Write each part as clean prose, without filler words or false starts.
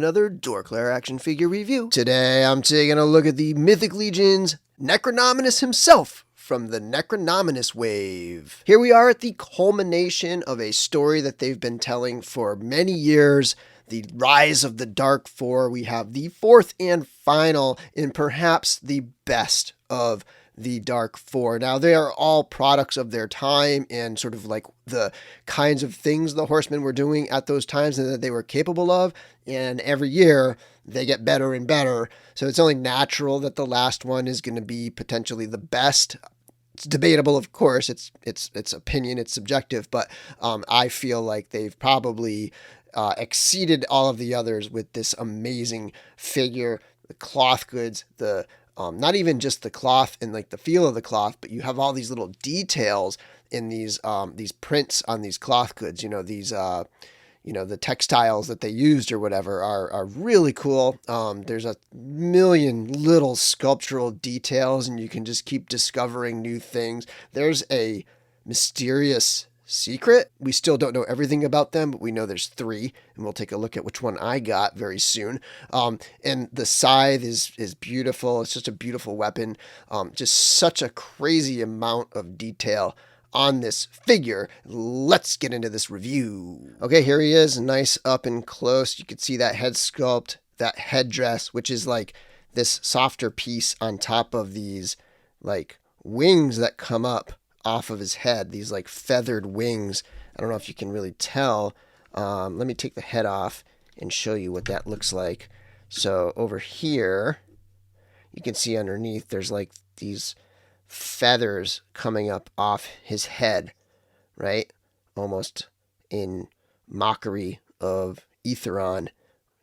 another DorkLair action figure review. Today I'm taking a look at the Mythic Legions Necronominus himself from the Necronominus wave. Here we are at the culmination of a story that they've been telling for many years, the rise of the Dark Four. We have the fourth and final and perhaps the best of the Dark Four. Now, they are all products of their time and sort of like the kinds of things the Horsemen were doing at those times and that they were capable of. And every year they get better and better. So it's only natural that the last one is going to be potentially the best. It's debatable, of course. It's opinion, it's subjective, but I feel like they've probably exceeded all of the others with this amazing figure, the cloth goods, the not even just the cloth and like the feel of the cloth, but you have all these little details in these prints on these cloth goods. The textiles that they used or whatever are really cool. There's a million little sculptural details, and you can just keep discovering new things. There's a mysterious secret. We still don't know everything about them, but we know there's 3, and we'll take a look at which one I got very soon. And the scythe is beautiful. It's just a beautiful weapon. Just such a crazy amount of detail on this figure. Let's get into this review. Okay, here he is, nice up and close. You can see that head sculpt, that headdress, which is like this softer piece on top of these like wings that come up off of his head, these like feathered wings. I don't know if you can really tell. Let me take the head off and show you what that looks like. So over here, you can see underneath there's like these feathers coming up off his head, right? Almost in mockery of Aetheron.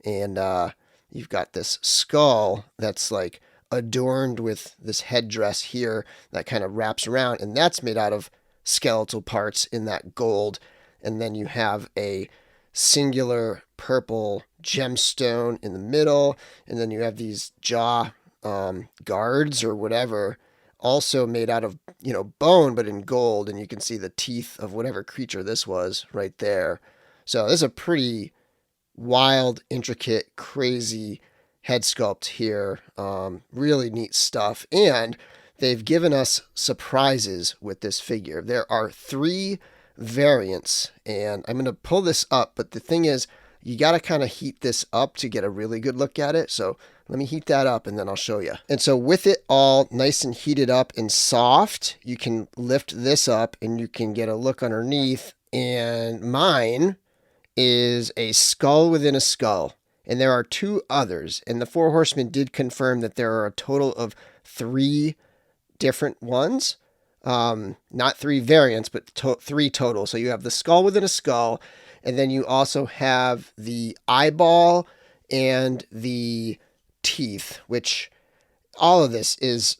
And you've got this skull that's like adorned with this headdress here that kind of wraps around, and that's made out of skeletal parts in that gold. And then you have a singular purple gemstone in the middle, and then you have these jaw guards or whatever, also made out of bone but in gold, and you can see the teeth of whatever creature this was right there. So this is a pretty wild, intricate, crazy head sculpt here. Really neat stuff. And they've given us surprises with this figure. There are 3 variants, and I'm going to pull this up, but the thing is, you got to kind of heat this up to get a really good look at it. So let me heat that up and then I'll show you. And so with it all nice and heated up and soft, you can lift this up and you can get a look underneath. And mine is a skull within a skull. And there are 2 others. And the Four Horsemen did confirm that there are a total of 3 different ones. Not 3 variants, but 3 total. So you have the skull within a skull. And then you also have the eyeball and the teeth, which all of this is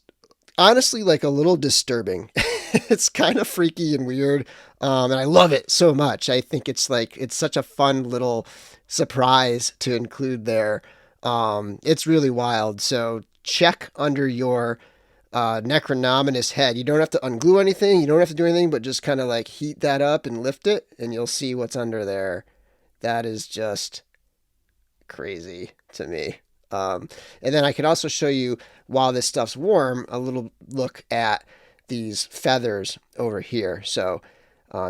honestly like a little disturbing. It's kind of freaky and weird. And I love it so much. I think it's such a fun little surprise to include there. It's really wild. So check under your Necronominus head. You don't have to unglue anything. You don't have to do anything, but just kind of like heat that up and lift it, and you'll see what's under there. That is just crazy to me. And then I can also show you, while this stuff's warm, a little look at these feathers over here. So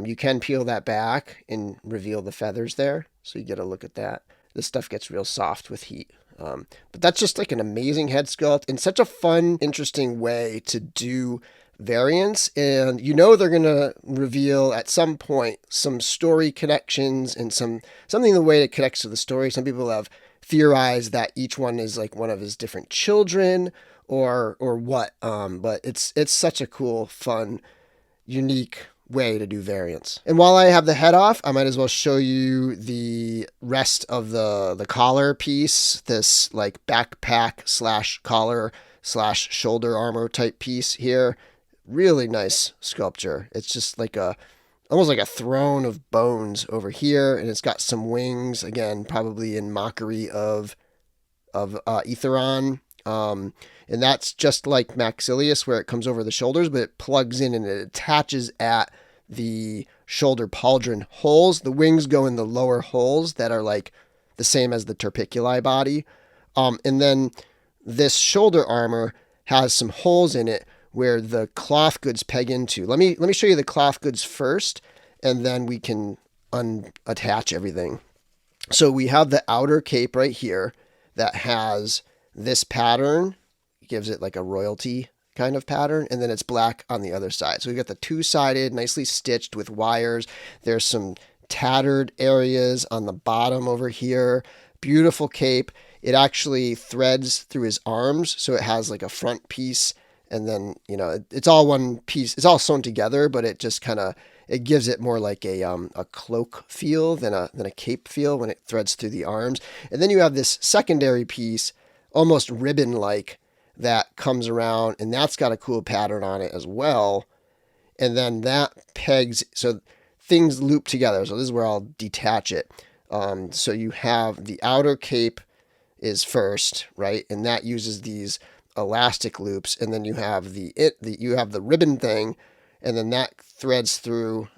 you can peel that back and reveal the feathers there. So you get a look at that. This stuff gets real soft with heat. But that's just like an amazing head sculpt and such a fun, interesting way to do variants. And they're going to reveal at some point some story connections and something the way it connects to the story. Some people have theorized that each one is like one of his different children or what. But it's such a cool, fun, unique way to do variants. And while I have the head off, I might as well show you the rest of the collar piece, this like backpack / collar / shoulder armor type piece here. Really nice sculpture. It's just like almost like a throne of bones over here, and it's got some wings, again probably in mockery of Aetheron. And that's just like Maxilius, where it comes over the shoulders, but it plugs in and it attaches at the shoulder pauldron holes. The wings go in the lower holes that are like the the same as the Turpiculi body. And then this shoulder armor has some holes in it where the cloth goods peg into. Let me show you the cloth goods first, and then we can unattach everything. So we have the outer cape right here that has this pattern. It gives it like a royalty kind of pattern, and then it's black on the other side. So we've got the two-sided, nicely stitched with wires. There's some tattered areas on the bottom over here. Beautiful cape. It actually threads through his arms, so it has like a front piece, and then, you know, it's all one piece. It's all sewn together, but it just kind of, it gives it more like a cloak feel than a cape feel when it threads through the arms. And then you have this secondary piece, almost ribbon-like, that comes around, and that's got a cool pattern on it as well. And then that pegs, so things loop together. So this is where I'll detach it. So you have the outer cape is first, right? And that uses these elastic loops, and then you have you have the ribbon thing, and then that threads through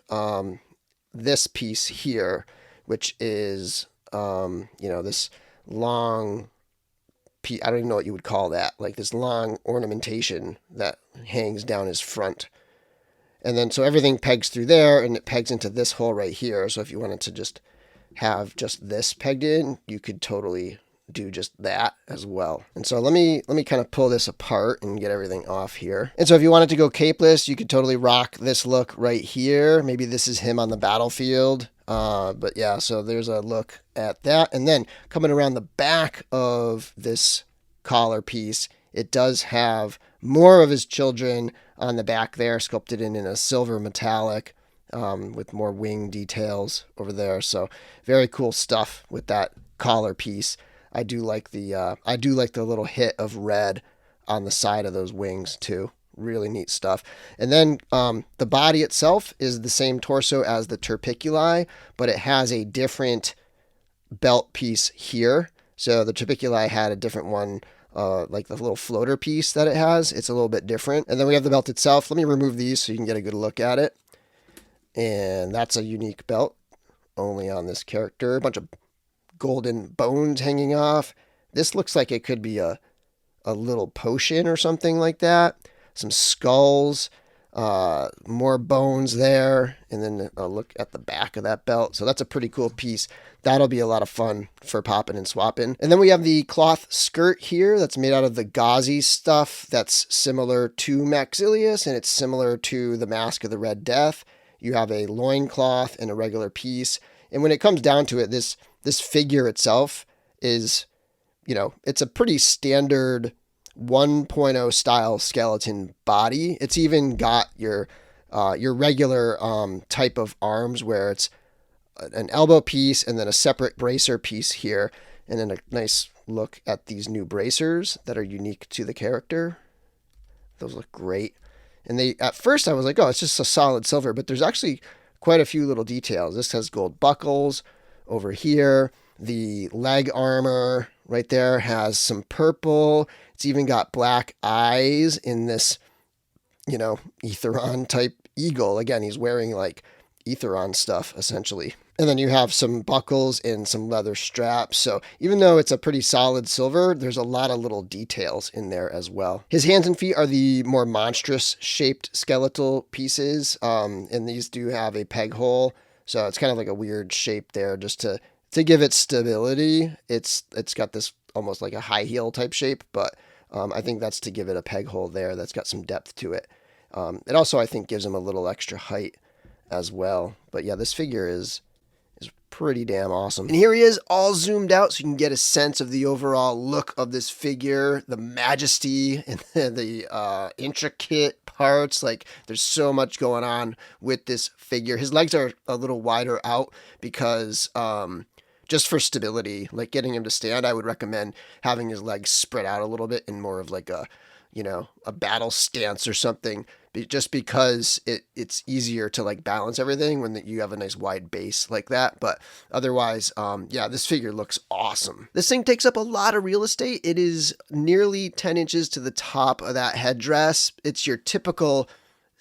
this piece here, which is this long piece. I don't even know what you would call that, like this long ornamentation that hangs down his front. And then so everything pegs through there, and it pegs into this hole right here. So if you wanted to just have just this pegged in, you could totally do just that as well. And so let me kind of pull this apart and get everything off here. And so if you wanted to go capeless, you could totally rock this look right here. Maybe this is him on the battlefield. But yeah, so there's a look at that. And then coming around the back of this collar piece, it does have more of his children on the back there, sculpted in a silver metallic, with more wing details over there. So very cool stuff with that collar piece. I do like the little hit of red on the side of those wings too. Really neat stuff. And then the body itself is the same torso as the Turpiculi, but it has a different belt piece here. So the Turpiculi had a different one, like the little floater piece that it has. It's a little bit different. And then we have the belt itself. Let me remove these so you can get a good look at it. And that's a unique belt, only on this character. A bunch of golden bones hanging off. This looks like it could be a little potion or something like that. Some skulls, more bones there, and then a look at the back of that belt. So that's a pretty cool piece. That'll be a lot of fun for popping and swapping. And then we have the cloth skirt here that's made out of the gauzy stuff that's similar to Maxilius, and it's similar to the Mask of the Red Death. You have a loincloth and a regular piece. And when it comes down to it, this figure itself is, it's a pretty standard 1.0 style skeleton body. It's even got your regular type of arms where it's an elbow piece and then a separate bracer piece here, and then a nice look at these new bracers that are unique to the character. Those look great. And at first I was like, oh, it's just a solid silver, but there's actually quite a few little details. This has gold buckles over here. The leg armor right there has some purple. It's even got black eyes in this, Aetheron type eagle. Again, he's wearing like Aetheron stuff essentially. And then you have some buckles and some leather straps. So even though it's a pretty solid silver, there's a lot of little details in there as well. His hands and feet are the more monstrous shaped skeletal pieces. And these do have a peg hole. So it's kind of like a weird shape there just to give it stability. It's got this almost like a high heel type shape, but I think that's to give it a peg hole there that's got some depth to it. It also, I think, gives him a little extra height as well. But yeah, this figure is pretty damn awesome. And here he is all zoomed out so you can get a sense of the overall look of this figure, the majesty and the intricate parts. Like, there's so much going on with this figure. His legs are a little wider out because just for stability, like getting him to stand, I would recommend having his legs spread out a little bit in more of like a battle stance or something, just because it's easier to like balance everything when you have a nice wide base like that. But otherwise, this figure looks awesome. This thing takes up a lot of real estate. It is nearly 10 inches to the top of that headdress. It's your typical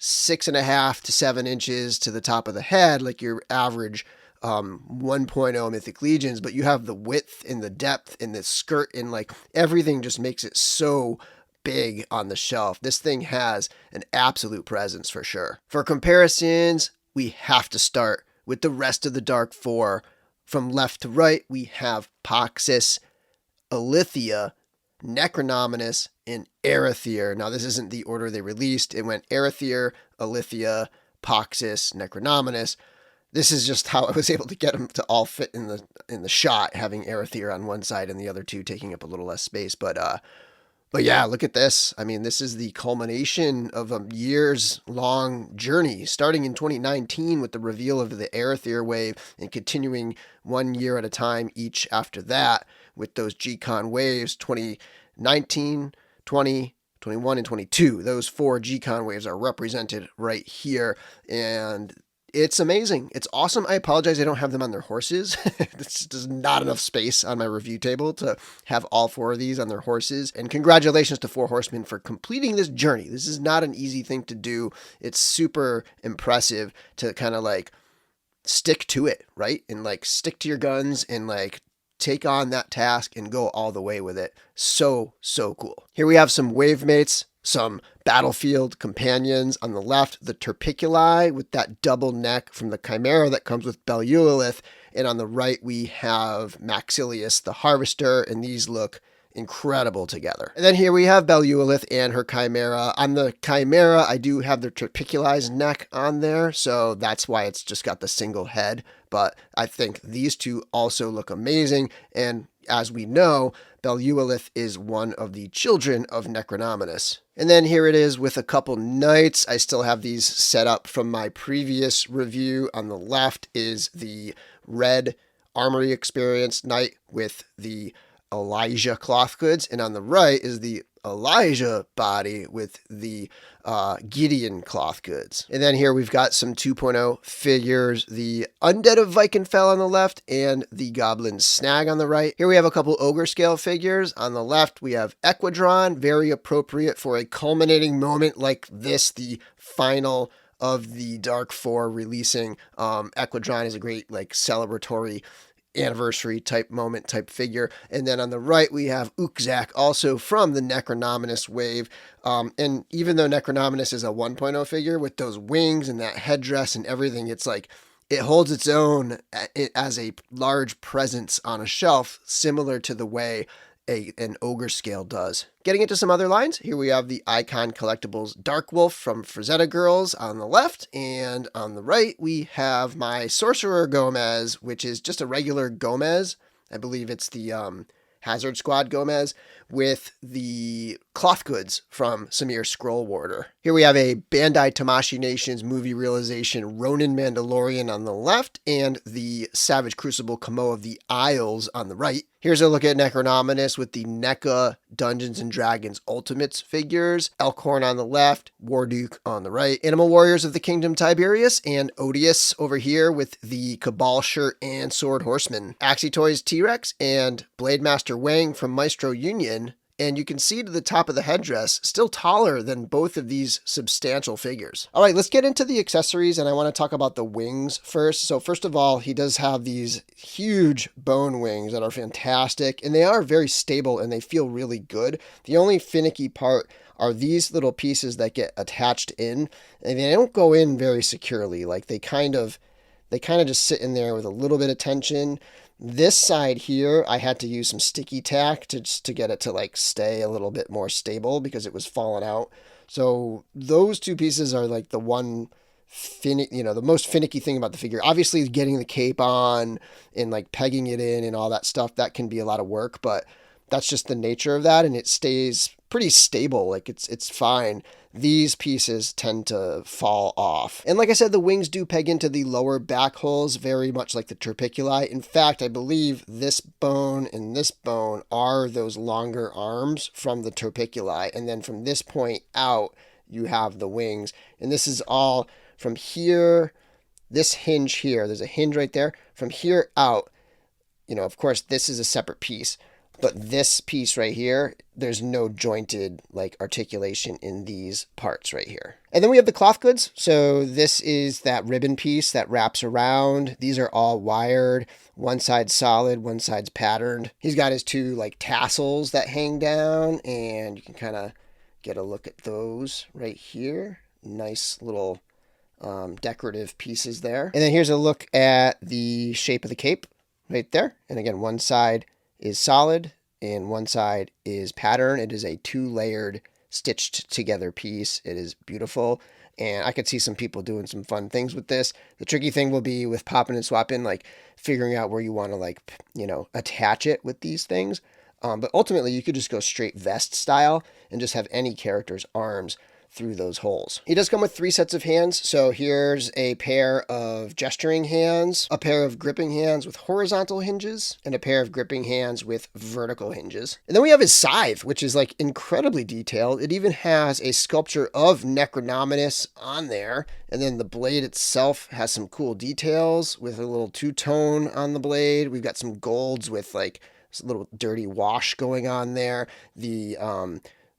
6.5 to 7 inches to the top of the head, like your average 1.0 Mythic Legions, but you have the width and the depth and the skirt and like everything just makes it so big on the shelf. This thing has an absolute presence for sure. For comparisons, we have to start with the rest of the Dark Four. From left to right, we have Poxus, Alithia, Necronominus, and Arethyr. Now, this isn't the order they released. It went Arethyr, Alithia, Poxus, Necronominus. This is just how I was able to get them to all fit in the shot, having Arethyr on one side and the other two taking up a little less space. But yeah, look at this. I mean, this is the culmination of a years-long journey, starting in 2019 with the reveal of the Arethyr wave and continuing 1 year at a time each after that with those G-Con waves, 2019, 20, 21, and 22. Those 4 G-Con waves are represented right here, and it's amazing. It's awesome. I apologize I don't have them on their horses. There's not enough space on my review table to have all 4 of these on their horses. And congratulations to Four Horsemen for completing this journey. This is not an easy thing to do. It's super impressive to kind of like stick to it, right? And like stick to your guns and like take on that task and go all the way with it. So cool. Here we have some wave mates, some battlefield companions. On the left, the Turpiculi with that double neck from the Chimera that comes with Belluolith. And on the right, we have Maxilius the Harvester, and these look incredible together. And then here we have Belluolith and her Chimera. On the Chimera, I do have the Turpiculi's neck on there, so that's why it's just got the single head. But I think these two also look amazing, and as we know, Belluolith is one of the children of Necronominus. And then here it is with a couple knights. I still have these set up from my previous review. On the left is the red armory experience knight with the Elijah cloth goods, and on the right is the Elijah body with the Gideon cloth goods. And then here we've got some 2.0 figures, the Undead of Vikenfell on the left and the Goblin Snag on the right. Here we have a couple ogre scale figures. On the left we have Equidron, very appropriate for a culminating moment like this, the final of the Dark Four releasing. Equidron is a great like celebratory anniversary type moment type figure. And then on the right we have Ukzak, also from the Necronominus wave, and even though Necronominus is a 1.0 figure with those wings and that headdress and everything, it's like it holds its own as a large presence on a shelf, similar to the way an ogre scale does. Getting into some other lines, here we have the Icon Collectibles Dark Wolf from Frazetta Girls on the left, and on the right we have my Sorcerer Gomez, which is just a regular Gomez. I believe it's the Hazard Squad Gomez with the cloth goods from Samir Scroll Warder. Here we have a Bandai Tamashii Nations movie realization Ronin Mandalorian on the left and the Savage Crucible Kamo of the Isles on the right. Here's a look at Necronominus with the NECA Dungeons & Dragons Ultimates figures. Elkhorn on the left, Warduke on the right. Animal Warriors of the Kingdom Tiberius and Odious over here with the Cabal shirt and Sword Horseman. Axitoys T-Rex and Blade Master Wang from Maestro Union. And you can see to the top of the headdress, still taller than both of these substantial figures. All right, let's get into the accessories, and I want to talk about the wings first. So first of all, he does have these huge bone wings that are fantastic, and they are very stable, and they feel really good. The only finicky part are these little pieces that get attached in, and they don't go in very securely. Like they kind of just sit in there with a little bit of tension. This side here, I had to use some sticky tack to get it to like stay a little bit more stable because it was falling out. So those two pieces are like the one the most finicky thing about the figure. Obviously getting the cape on and like pegging it in and all that stuff, that can be a lot of work, but that's just the nature of that, and it stays pretty stable. Like it's fine. These pieces tend to fall off. And like I said, the wings do peg into the lower back holes, very much like the Turpiculi. In fact, I believe this bone and this bone are those longer arms from the Turpiculi. And then from this point out, you have the wings. And this is all from here, this hinge here. There's a hinge right there. From here out, of course, this is a separate piece. But this piece right here, there's no jointed like articulation in these parts right here. And then we have the cloth goods. So this is that ribbon piece that wraps around. These are all wired. One side's solid, one side's patterned. He's got his two like tassels that hang down, and you can kind of get a look at those right here. Nice little decorative pieces there. And then here's a look at the shape of the cape right there. And again, one side is solid and one side is pattern. It is a 2-layered stitched together piece. It is beautiful. And I could see some people doing some fun things with this. The tricky thing will be with popping and swapping, like figuring out where you want to like, attach it with these things. But ultimately you could just go straight vest style and just have any character's arms through those holes. He does come with 3 sets of hands. So here's a pair of gesturing hands, a pair of gripping hands with horizontal hinges, and a pair of gripping hands with vertical hinges. And then we have his scythe, which is like incredibly detailed. It even has a sculpture of Necronominus on there. And then the blade itself has some cool details with a little two-tone on the blade. We've got some golds with like a little dirty wash going on there.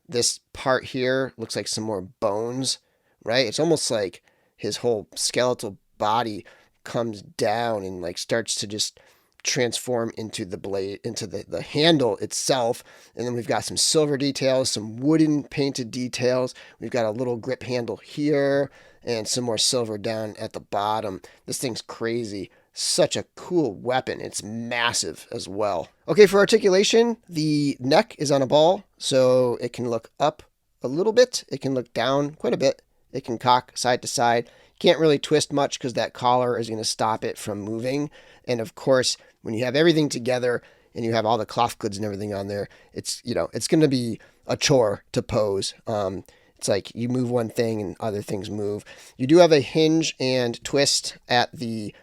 This part here looks like some more bones, right? It's almost like his whole skeletal body comes down and like starts to just transform into the blade, into the handle itself. And then we've got some silver details, some wooden painted details. We've got a little grip handle here and some more silver down at the bottom. This thing's crazy. Such a cool weapon. It's massive as well. Okay, for articulation, the neck is on a ball, so it can look up a little bit. It can look down quite a bit. It can cock side to side. Can't really twist much because that collar is going to stop it from moving. And of course, when you have everything together and you have all the cloth goods and everything on there, it's going to be a chore to pose. It's like you move one thing and other things move. You do have a hinge and twist at the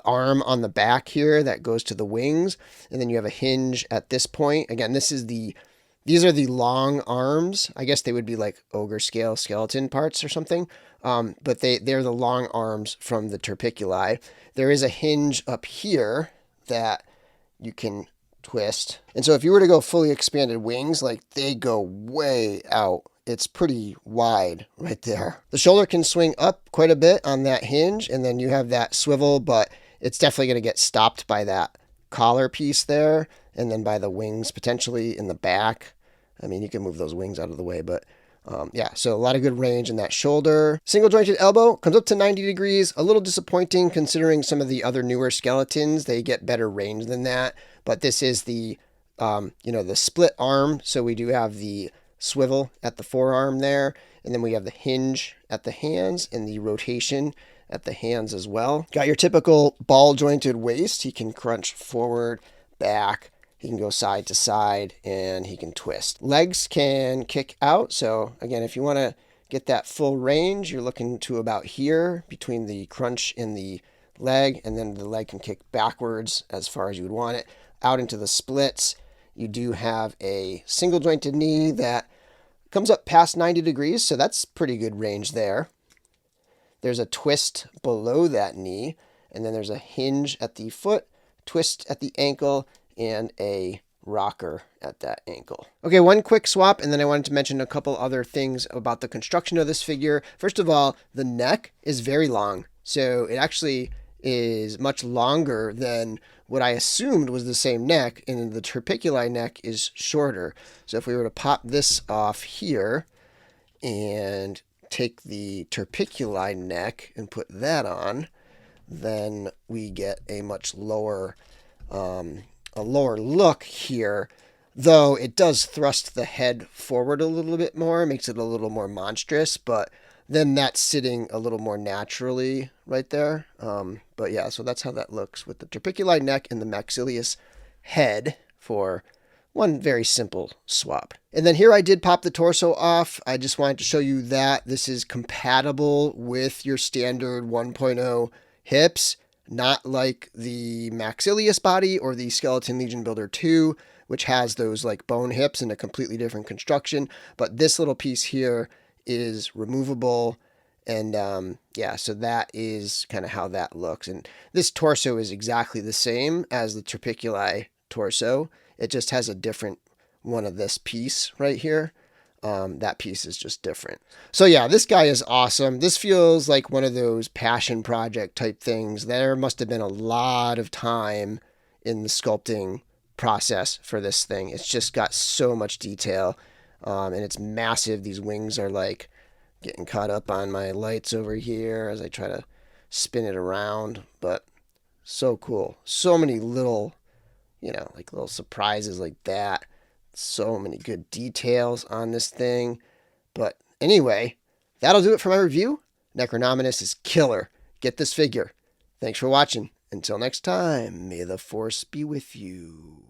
arm on the back here that goes to the wings, and then you have a hinge at this point. Again, these are the long arms. I guess they would be like ogre scale skeleton parts or something, but they're the long arms from the Turpiculi. There is a hinge up here that you can twist, and so if you were to go fully expanded wings, like they go way out. It's pretty wide right there. The shoulder can swing up quite a bit on that hinge, and then you have that swivel, but it's definitely going to get stopped by that collar piece there, and then by the wings potentially in the back. I mean, you can move those wings out of the way, but yeah, so a lot of good range in that shoulder. Single jointed elbow comes up to 90 degrees. A little disappointing considering some of the other newer skeletons. They get better range than that, but this is the, the split arm. So we do have the swivel at the forearm there, and then we have the hinge at the hands and the rotation at the hands as well. Got your typical ball jointed waist. He can crunch forward, back, he can go side to side, and he can twist. Legs can kick out. So again, if you want to get that full range, you're looking to about here between the crunch and the leg, and then the leg can kick backwards as far as you would want it out into the splits. You do have a single jointed knee that comes up past 90 degrees, so that's pretty good range there. There's a twist below that knee, and then there's a hinge at the foot, twist at the ankle, and a rocker at that ankle. Okay, one quick swap, and then I wanted to mention a couple other things about the construction of this figure. First of all, the neck is very long, so it actually is much longer than what I assumed was the same neck, and the Turpiculi neck is shorter. So if we were to pop this off here and take the Turpiculi neck and put that on, then we get a much lower look here, though it does thrust the head forward a little bit more, makes it a little more monstrous, but then that's sitting a little more naturally right there. But yeah, so that's how that looks with the Turpiculi neck and the Maxilius head for one very simple swap. And then here I did pop the torso off. I just wanted to show you that this is compatible with your standard 1.0 hips, not like the Maxilius body or the Skeleton Legion Builder 2, which has those like bone hips and a completely different construction. But this little piece here is removable, and yeah, so that is kind of how that looks. And this torso is exactly the same as the Turpiculi torso. It just has a different one of this piece right here. That piece is just different. So yeah, this guy is awesome. This feels like one of those passion project type things. There must have been a lot of time in the sculpting process for this thing. It's just got so much detail, and it's massive. These wings are like getting caught up on my lights over here as I try to spin it around, but so cool. So many little, like little surprises like that. So many good details on this thing. But anyway, that'll do it for my review. Necronominus is killer. Get this figure. Thanks for watching. Until next time, may the force be with you.